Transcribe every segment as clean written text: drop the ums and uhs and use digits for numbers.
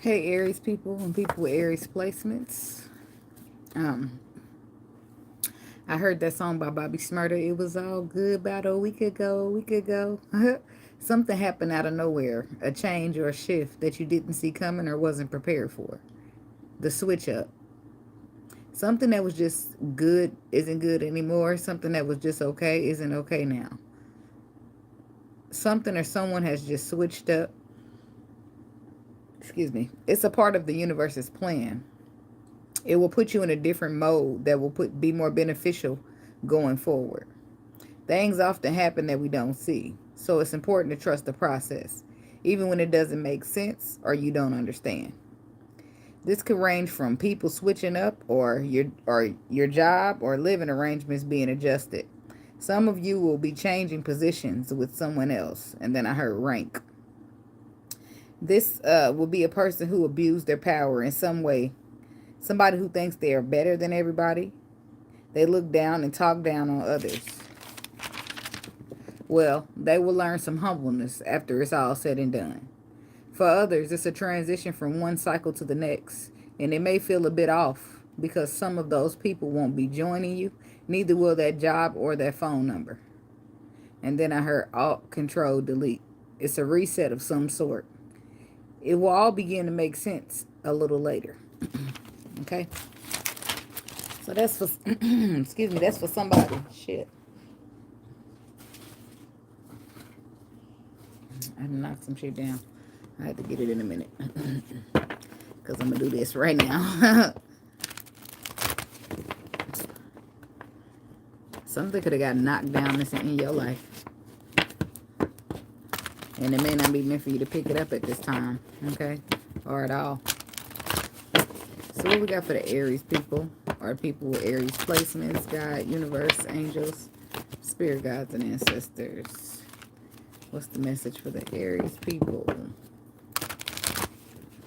Hey Aries people and people with Aries placements. Um, I heard that song by Bobby Smurder. It was all good about a week ago. Something happened out of nowhere, a change or a shift that you didn't see coming or wasn't prepared for. The switch up. Something that was just good isn't good anymore. Something that was just okay isn't okay now. Something or someone has just switched up. Excuse me. It's a part of the universe's plan. It will put you in a different mode that will be more beneficial going forward. Things often happen that we don't see, so it's important to trust the process, even when it doesn't make sense or you don't understand. This could range from people switching up or your job or living arrangements being adjusted. Some of you will be changing positions with someone else, and then I heard rank. This will be a person who abused their power in some way. Somebody who thinks they are better than everybody. They look down and talk down on others. Well, they will learn some humbleness after it's all said and done. For others, it's a transition from one cycle to the next, and it may feel a bit off because some of those people won't be joining you, neither will that job or that phone number. And then I heard Alt Control Delete. It's a reset of some sort. It will all begin to make sense a little later. Okay? So that's for, excuse me, that's for somebody. Shit. I knocked some shit down. I had to get it in a minute. Because I'm going to do this right now. Something could have got knocked down in your life. And it may not be meant for you to pick it up at this time. Okay? Or at all. So what we got for the Aries people? Or people with Aries placements, God, universe, angels, spirit guides, and ancestors. What's the message for the Aries people?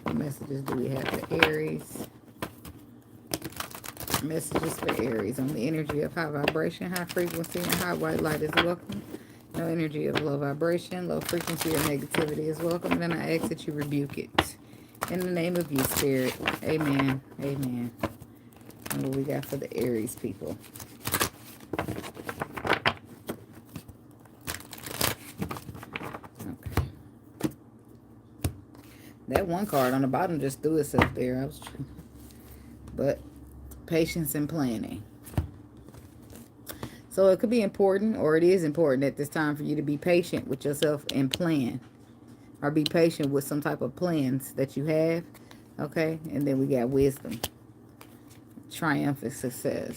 What messages do we have for Aries? Messages for Aries on the energy of high vibration, high frequency, and high white light is welcome. No energy of low vibration, low frequency, or negativity is welcome. And then I ask that you rebuke it. In the name of you, Spirit. Amen. Amen. And what we got for the Aries people? Okay. That one card on the bottom just threw itself there. But patience and planning. So it could be important, or it is important at this time for you to be patient with yourself and plan. Or be patient with some type of plans that you have. Okay? And then we got wisdom. Triumphant success.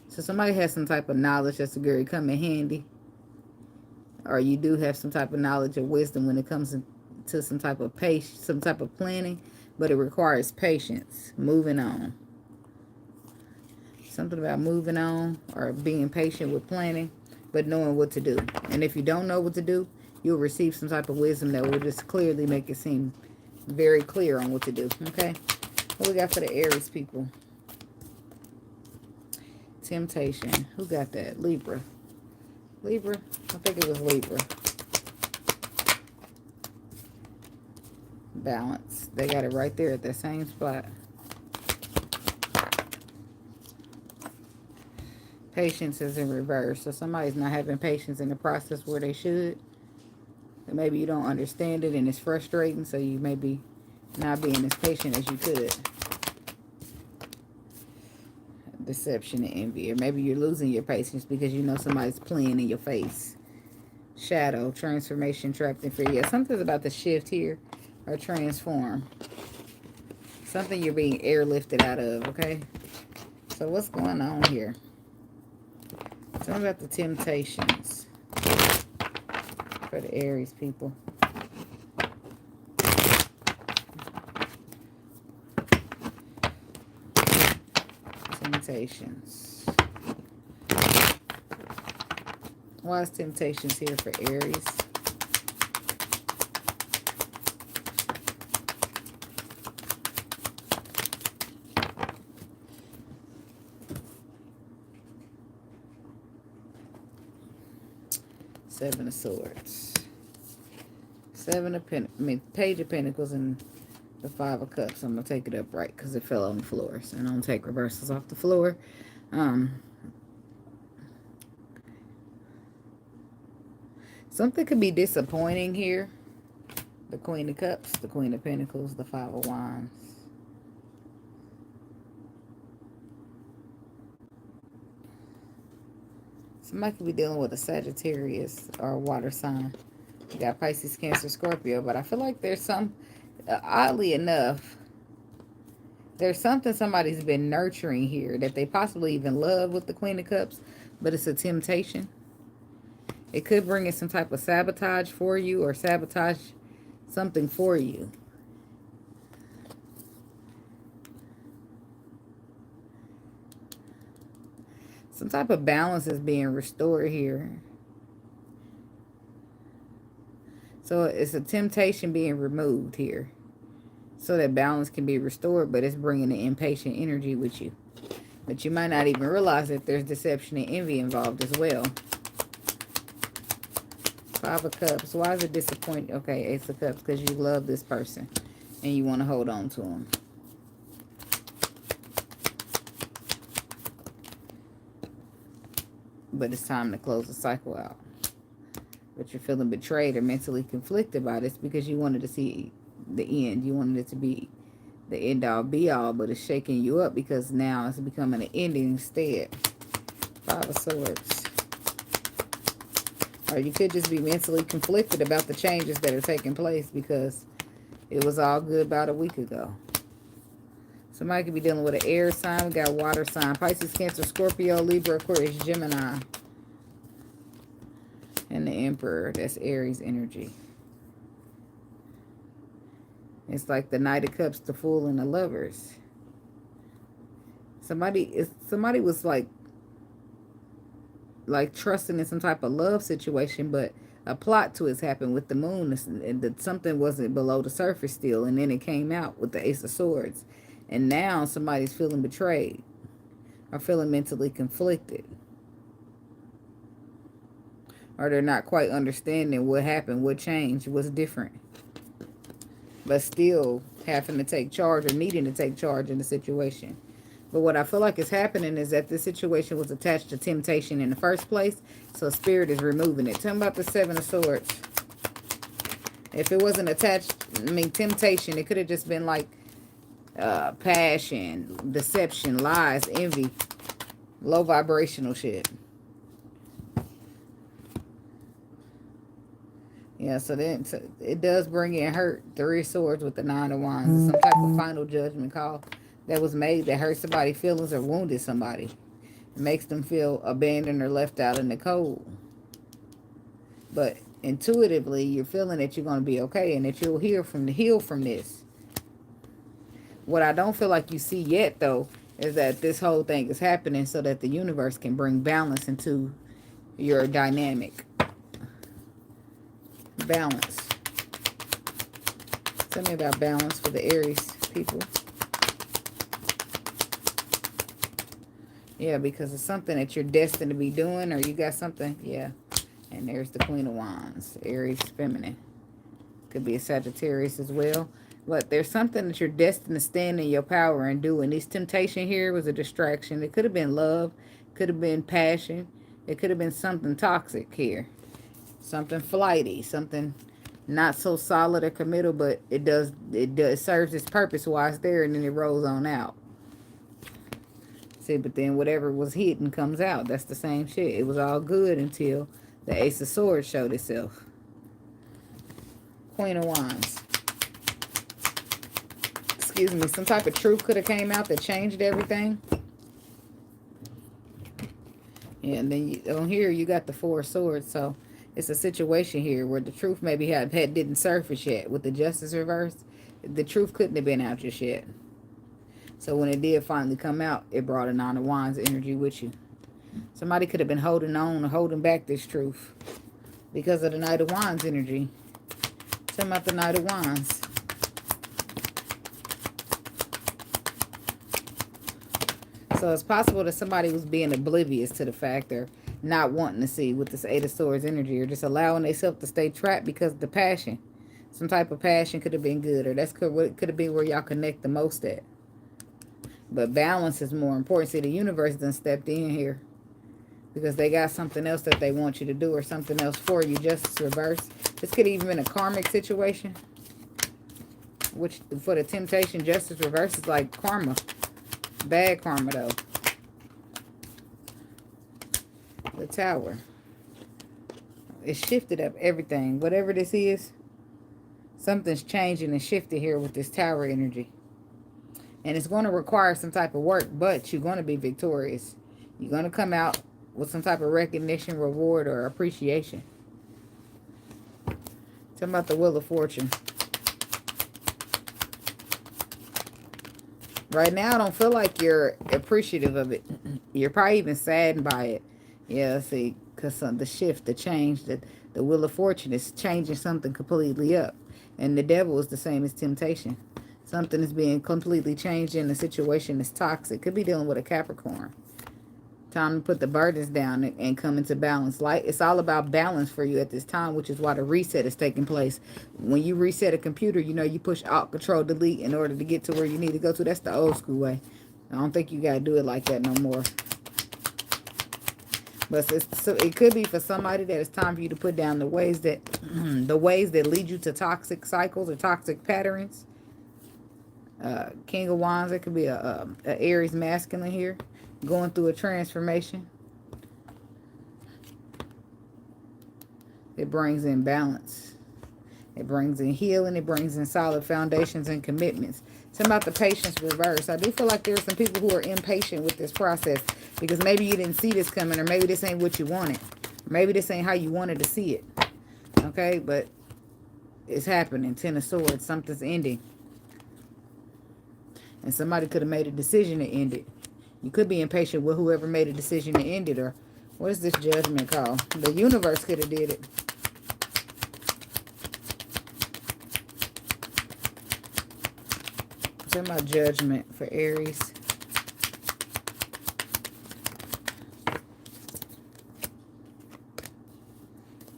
So somebody has some type of knowledge that's going to come in handy. Or you do have some type of knowledge or wisdom when it comes to some type of patience, some type of planning. But it requires patience. Moving on. Something about moving on or being patient with planning, but knowing what to do. And if you don't know what to do, you'll receive some type of wisdom that will just clearly make it seem very clear on what to do. Okay? What we got for the Aries people? Temptation. Who got that? Libra. Libra? I think it was Libra. Balance. They got it right there at the same spot. Patience is in reverse. So somebody's not having patience in the process where they should. And maybe you don't understand it and it's frustrating. So you may be not being as patient as you could. Deception and envy. Or maybe you're losing your patience because you know somebody's playing in your face. Shadow. Transformation. Trapped in fear. Yeah, something's about to shift here. Or transform. Something you're being airlifted out of. Okay? So what's going on here? Tell me about the temptations for the Aries people. Temptations. Why is temptations here for Aries? Seven of Swords. Page of Pentacles and The Five of Cups. I'm going to take it upright because it fell on the floor. So I don't take reversals off the floor. Something could be disappointing here. The Queen of Cups, the Queen of Pentacles, the Five of Wands. Somebody could be dealing with a Sagittarius or a water sign. You got Pisces, Cancer, Scorpio. But I feel like there's some, oddly enough, there's something somebody's been nurturing here that they possibly even love with the Queen of Cups. But it's a temptation. It could bring in some type of sabotage for you or sabotage something for you. Some type of balance is being restored here. So it's a temptation being removed here. So that balance can be restored, but it's bringing the impatient energy with you. But you might not even realize that there's deception and envy involved as well. Five of Cups. Why is it disappointing? Okay, Ace of Cups, because you love this person and you want to hold on to them. But it's time to close the cycle out. But you're feeling betrayed or mentally conflicted by this because you wanted to see the end. You wanted it to be the end all be all, but it's shaking you up because now it's becoming an ending instead. Five of Swords. Or you could just be mentally conflicted about the changes that are taking place because it was all good about a week ago. Somebody could be dealing with an air sign. We got water sign. Pisces, Cancer, Scorpio, Libra, Aquarius, Gemini. And the Emperor. That's Aries energy. It's like the Knight of Cups, the Fool, and the Lovers. Somebody was like trusting in some type of love situation, but a plot twist happened with the moon, and that something wasn't below the surface still, and then it came out with the Ace of Swords. And now somebody's feeling betrayed or feeling mentally conflicted. Or they're not quite understanding what happened, what changed, what's different. But still having to take charge or needing to take charge in the situation. But what I feel like is happening is that this situation was attached to temptation in the first place. So Spirit is removing it. Tell me about the Seven of Swords. If it wasn't attached, temptation, it could have just been like passion, deception, lies, envy, low vibrational shit. Yeah, so then it does bring in hurt. Three of Swords with the Nine of Wands. It's some type of final judgment call that was made that hurt somebody's feelings or wounded somebody. It makes them feel abandoned or left out in the cold. But intuitively, you're feeling that you're going to be okay and that you'll heal from this. What I don't feel like you see yet, though, is that this whole thing is happening so that the universe can bring balance into your dynamic. Balance. Tell me about balance for the Aries people. Yeah, because it's something that you're destined to be doing, or you got something. Yeah. And there's the Queen of Wands. Aries feminine. Could be a Sagittarius as well. But there's something that you're destined to stand in your power and do. And this temptation here was a distraction. It could have been love. Could have been passion. It could have been something toxic here. Something flighty. Something not so solid or committal, but it serves its purpose while it's there, and then it rolls on out. See, but then whatever was hidden comes out. That's the same shit. It was all good until the Ace of Swords showed itself. Queen of Wands. Excuse me. Some type of truth could have came out that changed everything. Yeah, and then on here you got the Four of Swords. So it's a situation here where the truth maybe didn't surface yet. With the Justice reversed, the truth couldn't have been out just yet. So when it did finally come out, it brought a Nine of Wands energy with you. Somebody could have been holding on or holding back this truth because of the Knight of Wands energy. Tell me about the Knight of Wands. So it's possible that somebody was being oblivious to the fact or not wanting to see with this Eight of Swords energy, or just allowing themselves to stay trapped because of the passion. Some type of passion could have been good, or that's could have been where y'all connect the most at. But balance is more important. See, the universe done stepped in here because they got something else that they want you to do, or something else for you. Justice reverse. This could even been a karmic situation, which for the temptation, justice reverse is like karma. Bad karma, though. The Tower. It shifted up everything. Whatever this is, something's changing and shifted here with this Tower energy. And it's going to require some type of work, but you're going to be victorious. You're going to come out with some type of recognition, reward, or appreciation. Talking about the Wheel of Fortune. Right now, I don't feel like you're appreciative of it. You're probably even saddened by it. Yeah, see, because the shift, the change, the Wheel of Fortune is changing something completely up. And the devil is the same as temptation. Something is being completely changed in the situation is toxic. Could be dealing with a Capricorn. Time to put the burdens down and come into balance. Like, it's all about balance for you at this time, which is why the reset is taking place. When you reset a computer, you know, you push Alt, Control, Delete in order to get to where you need to go to. That's the old school way. I don't think you got to do it like that no more. But so it could be for somebody that it's time for you to put down the ways that lead you to toxic cycles or toxic patterns. King of Wands, it could be a Aries masculine here, going through a transformation. It brings in balance. It brings in healing. It brings in solid foundations and commitments. It's about the patience reverse. I do feel like there's some people who are impatient with this process because maybe you didn't see this coming, or maybe this ain't what you wanted. Maybe this ain't how you wanted to see it. Okay, but it's happening. Ten of Swords. Something's ending. And somebody could have made a decision to end it. You could be impatient with whoever made a decision to end it. Or what is this Judgment called? The universe could have did it. It's my Judgment for Aries.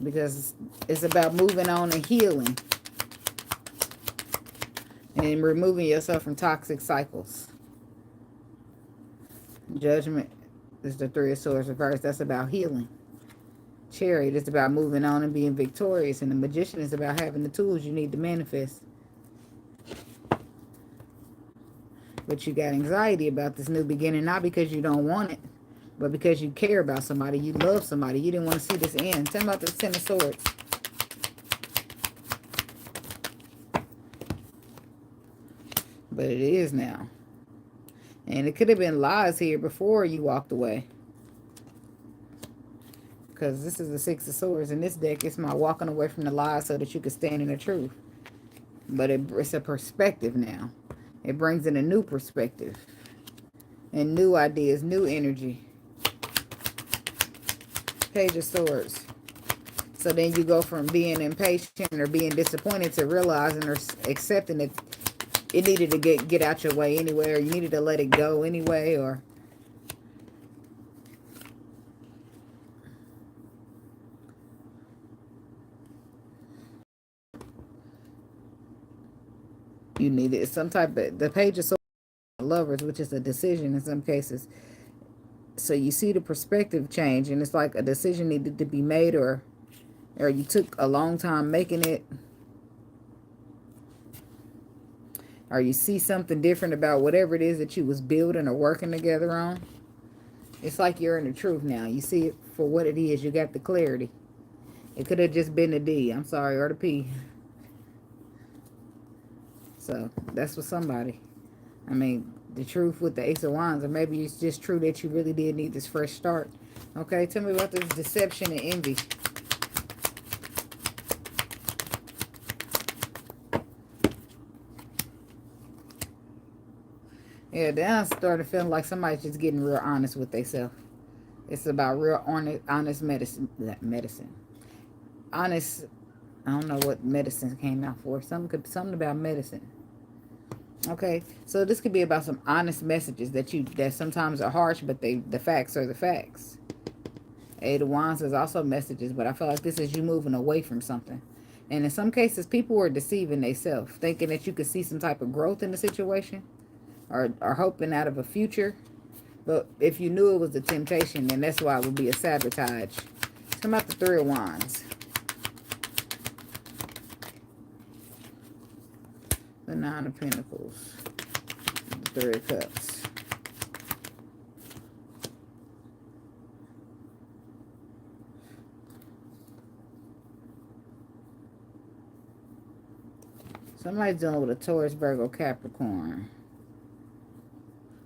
Because it's about moving on and healing. And removing yourself from toxic cycles. Judgment is the Three of Swords reversed. That's about healing. Chariot is about moving on and being victorious. And the Magician is about having the tools you need to manifest. But you got anxiety about this new beginning, not because you don't want it, but because you care about somebody. You love somebody. You didn't want to see this end. Tell me about the Ten of Swords. But it is now. And it could have been lies here before you walked away. Because this is the Six of Swords. In this deck, it's my walking away from the lies so that you can stand in the truth. But it's a perspective now. It brings in a new perspective. And new ideas, new energy. Page of Swords. So then you go from being impatient or being disappointed to realizing or accepting that it needed to get out your way anyway, or you needed to let it go anyway, or you needed some type of, the Page of Swords, Lovers, which is a decision in some cases. So you see the perspective change, and it's like a decision needed to be made, or you took a long time making it, or you see something different about whatever it is that you was building or working together on. It's like you're in the truth now. You see it for what it is. You got the clarity. It could have just been the D, I'm sorry, or the P. So that's for somebody. I mean, the truth with the Ace of Wands, or maybe it's just true that you really did need this fresh start. Okay, tell me about this deception and envy. Yeah, then I started feeling like somebody's just getting real honest with themselves. It's about real honest medicine. Honest, I don't know what medicine came out for. Something about medicine. Okay, so this could be about some honest messages that sometimes are harsh, but the facts are the facts. Eight of Wands is also messages, but I feel like this is you moving away from something. And in some cases, people were deceiving themselves, thinking that you could see some type of growth in the situation, or hoping out of a future. But if you knew it was a temptation, then that's why it would be a sabotage. Come out the Three of Wands. The Nine of Pentacles. The Three of Cups. Somebody's dealing with a Taurus, Virgo, Capricorn.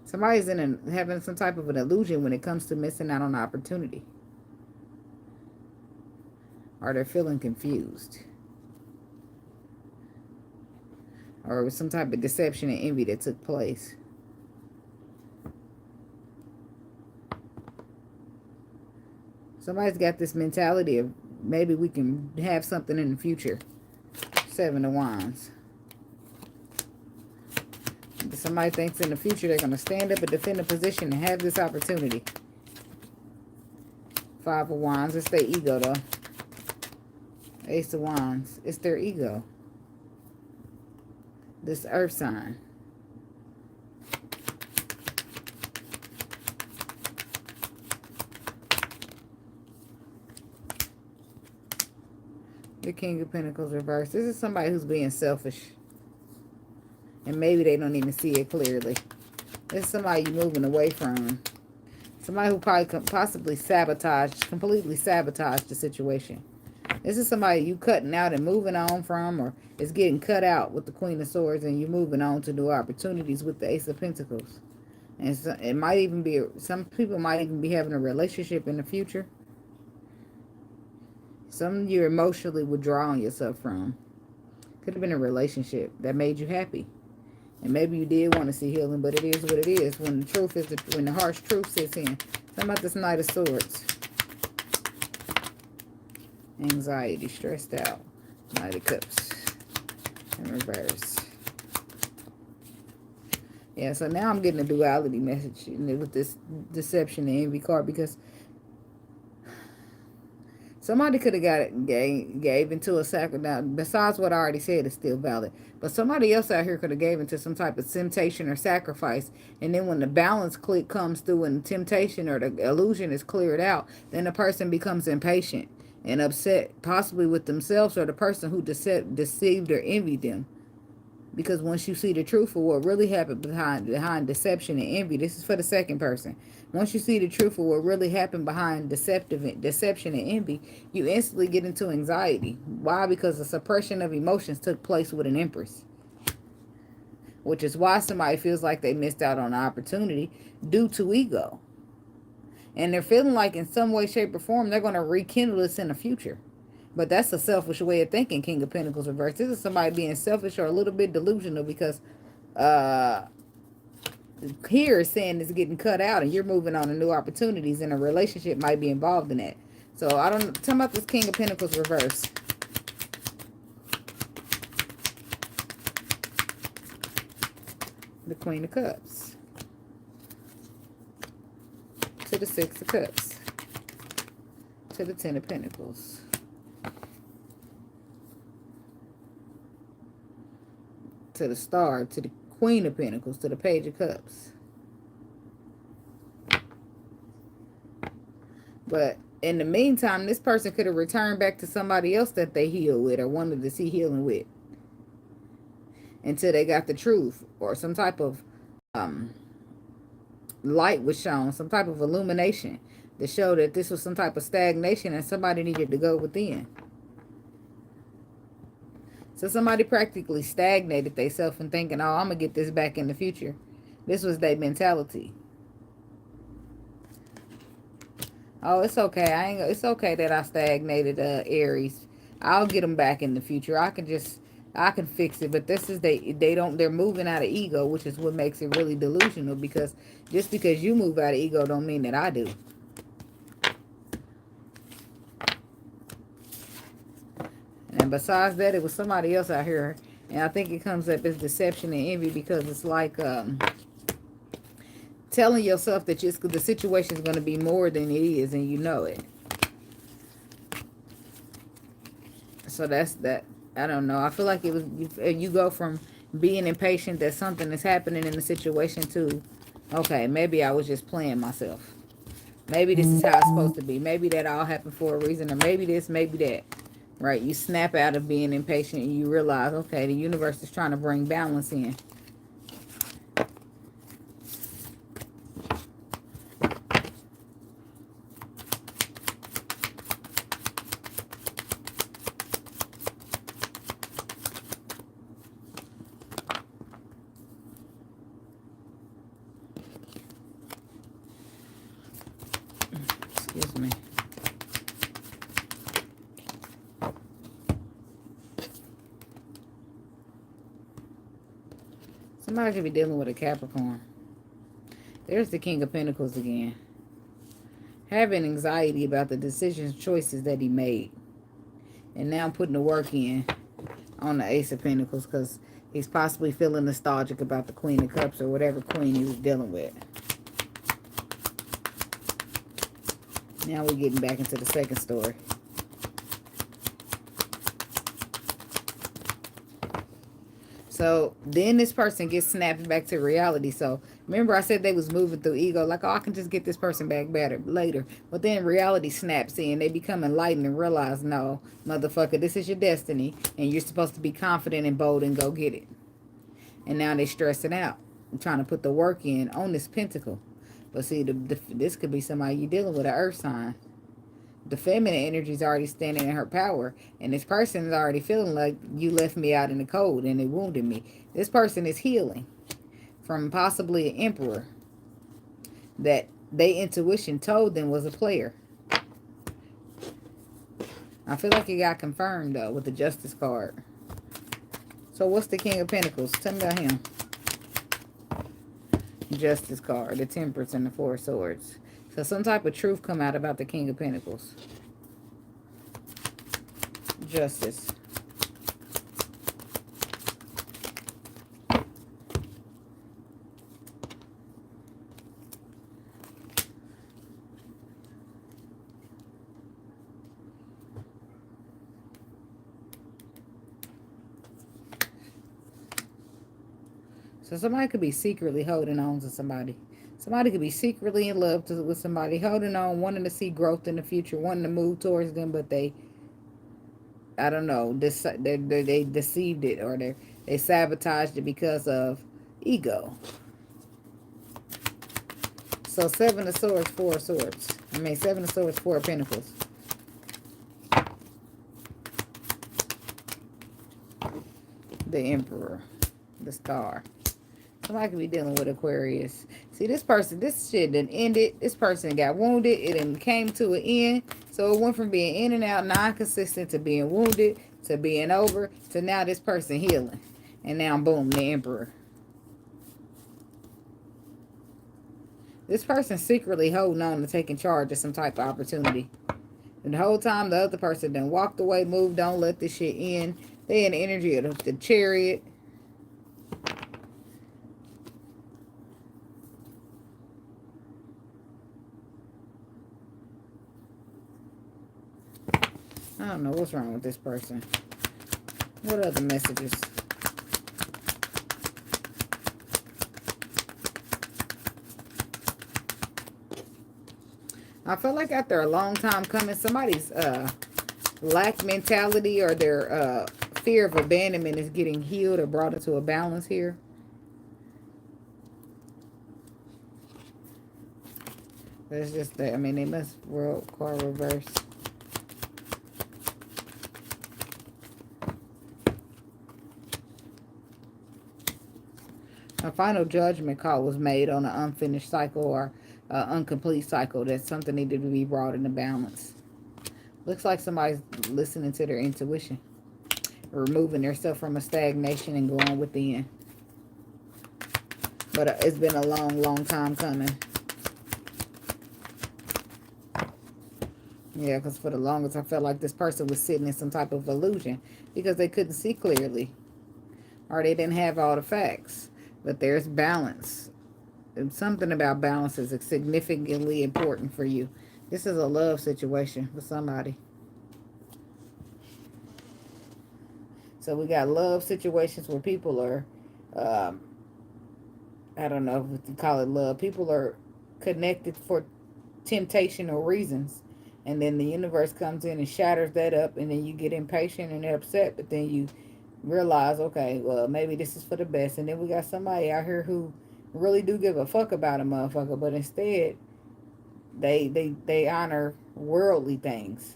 Somebody's having some type of an illusion when it comes to missing out on an opportunity. Or they're feeling confused. Or it was some type of deception and envy that took place. Somebody's got this mentality of maybe we can have something in the future. Seven of Wands. Somebody thinks in the future they're going to stand up and defend a position and have this opportunity. Five of Wands. It's their ego, though. Ace of Wands. It's their ego. This earth sign. The King of Pentacles reversed. This is somebody who's being selfish. And maybe they don't even see it clearly. This is somebody you're moving away from. Somebody who probably possibly completely sabotaged the situation. This is somebody you cutting out and moving on from, or is getting cut out with the Queen of Swords, and you're moving on to new opportunities with the Ace of Pentacles. And so it might even be, some people might even be having a relationship in the future. Some you're emotionally withdrawing yourself from. Could have been a relationship that made you happy. And maybe you did want to see healing, but it is what it is. When the truth is, when the harsh truth sits in. Talking about this Knight of Swords. Anxiety, stressed out. Knight of Cups. In reverse. Yeah, so now I'm getting a duality message with this deception and envy card, because somebody could have gave into a sacrifice. Now, besides what I already said, is still valid. But somebody else out here could have gave into some type of temptation or sacrifice. And then when the balance click comes through and the temptation or the illusion is cleared out, then the person becomes impatient and upset, possibly with themselves or the person who deceived or envied them. Because once you see the truth of what really happened behind deception and envy, this is for the second person. Once you see the truth of what really happened behind deception and envy, you instantly get into anxiety. Why? Because the suppression of emotions took place with an Empress. Which is why somebody feels like they missed out on an opportunity due to ego. And they're feeling like in some way, shape, or form, they're going to rekindle this in the future. But that's a selfish way of thinking, King of Pentacles reversed. This is somebody being selfish or a little bit delusional, because here is saying it's getting cut out and you're moving on to new opportunities, and a relationship might be involved in that. So I don't know. Tell me about this King of Pentacles reversed. The Queen of Cups. To the Six of Cups. To the Ten of Pentacles. To the Star, to the Queen of Pentacles, to the Page of Cups. But in the meantime, this person could have returned back to somebody else that they healed with or wanted to see healing with, until they got the truth, or some type of light was shown, some type of illumination to show that this was some type of stagnation and somebody needed to go within. So somebody practically stagnated themselves and thinking, oh, I'm going to get this back in the future. This was their mentality. Oh, it's okay. It's okay that I stagnated, Aries. I'll get them back in the future. I can fix it. But this is, they're moving out of ego, which is what makes it really delusional, because just because you move out of ego don't mean that I do. And besides that, it was somebody else out here. And I think it comes up as deception and envy, because it's like telling yourself that the situation is going to be more than it is, and you know it. So that's that. I don't know. I feel like it was you go from being impatient that something is happening in the situation to, okay, maybe I was just playing myself. Maybe this is how it's supposed to be. Maybe that all happened for a reason, or maybe this, maybe that. Right? You snap out of being impatient and you realize, okay, the universe is trying to bring balance in. Excuse me. Somebody could be dealing with a Capricorn. There's the King of Pentacles again. Having anxiety about the decisions, choices that he made. And now putting the work in on the Ace of Pentacles because he's possibly feeling nostalgic about the Queen of Cups or whatever queen he was dealing with. Now we're getting back into the second story. So then this person gets snapped back to reality. So remember I said they was moving through ego. Like, oh, I can just get this person back better later. But then reality snaps in. They become enlightened and realize, no, motherfucker, this is your destiny. And you're supposed to be confident and bold and go get it. And now they're stressing out. Trying to put the work in on this pentacle. But see, this could be somebody you're dealing with, an earth sign. The feminine energy is already standing in her power. And this person is already feeling like you left me out in the cold and it wounded me. This person is healing from possibly an emperor that their intuition told them was a player. I feel like it got confirmed, though, with the Justice card. So what's the King of Pentacles? Tell me about him. Justice card, the Temperance, and the Four of Swords. So some type of truth come out about the King of Pentacles. Justice. So somebody could be secretly holding on to somebody. Somebody could be secretly in love with somebody, holding on, wanting to see growth in the future, wanting to move towards them, but they, I don't know, they deceived it, or they sabotaged it because of ego. So Seven of Swords, Four of Swords. Seven of Swords, Four of Pentacles. The Emperor. The Star. Somebody could be dealing with Aquarius. See, this person, this shit done ended. This person got wounded. It done came to an end. So it went from being in and out, non-consistent, to being wounded, to being over, to now this person healing. And now, boom, the Emperor. This person secretly holding on to taking charge of some type of opportunity. And the whole time, the other person done walked away, moved on, let this shit in. They in the energy of the Chariot. I don't know what's wrong with this person. What other messages? I feel like after a long time coming, somebody's lack mentality or their fear of abandonment is getting healed or brought into a balance here. That's just that. They must world card reverse. A final judgment call was made on an unfinished cycle or incomplete cycle. That something needed to be brought into balance. Looks like somebody's listening to their intuition. Removing themselves from a stagnation and going within. But it's been a long, long time coming. Yeah, because for the longest I felt like this person was sitting in some type of illusion because they couldn't see clearly. Or they didn't have all the facts. But there's balance. And something about balance is significantly important for you. This is a love situation for somebody. So we got love situations where people are, um, I don't know if you call it love. People are connected for temptational reasons. And then the universe comes in and shatters that up. And then you get impatient and upset. But then you realize, okay, well, maybe this is for the best. And then we got somebody out here who really do give a fuck about a motherfucker. But instead, they honor worldly things.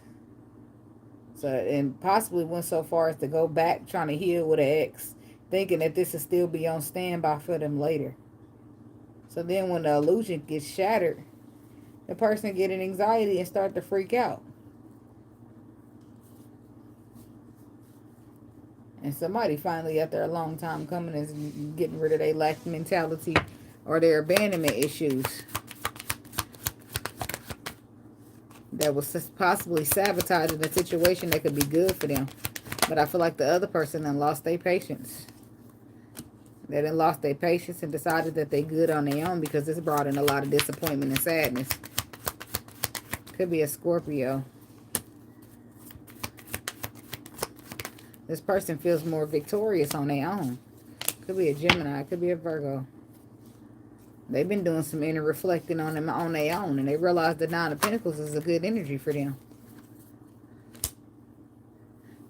So, and possibly went so far as to go back trying to heal with an ex, thinking that this will still be on standby for them later. So then when the illusion gets shattered, the person get an anxiety and start to freak out. And somebody finally, after a long time coming, is getting rid of their lack mentality or their abandonment issues that was possibly sabotaging a situation that could be good for them. But I feel like the other person then lost their patience. They done lost their patience and decided that they good on their own because this brought in a lot of disappointment and sadness. Could be a Scorpio. This person feels more victorious on their own. Could be a Gemini. Could be a Virgo. They've been doing some inner reflecting on them on their own, and they realize the Nine of Pentacles is a good energy for them.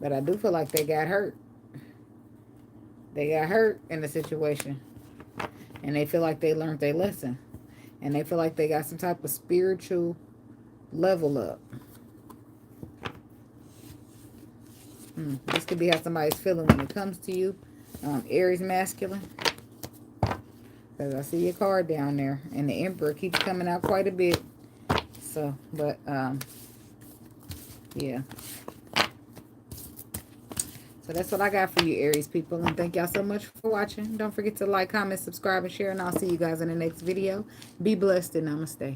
But I do feel like they got hurt. They got hurt in the situation. And they feel like they learned their lesson. And they feel like they got some type of spiritual level up. This could be how somebody's feeling when it comes to you. Aries masculine. Because I see your card down there. And the Emperor keeps coming out quite a bit. So, but, yeah. So that's what I got for you, Aries people. And thank y'all so much for watching. Don't forget to like, comment, subscribe, and share. And I'll see you guys in the next video. Be blessed and namaste.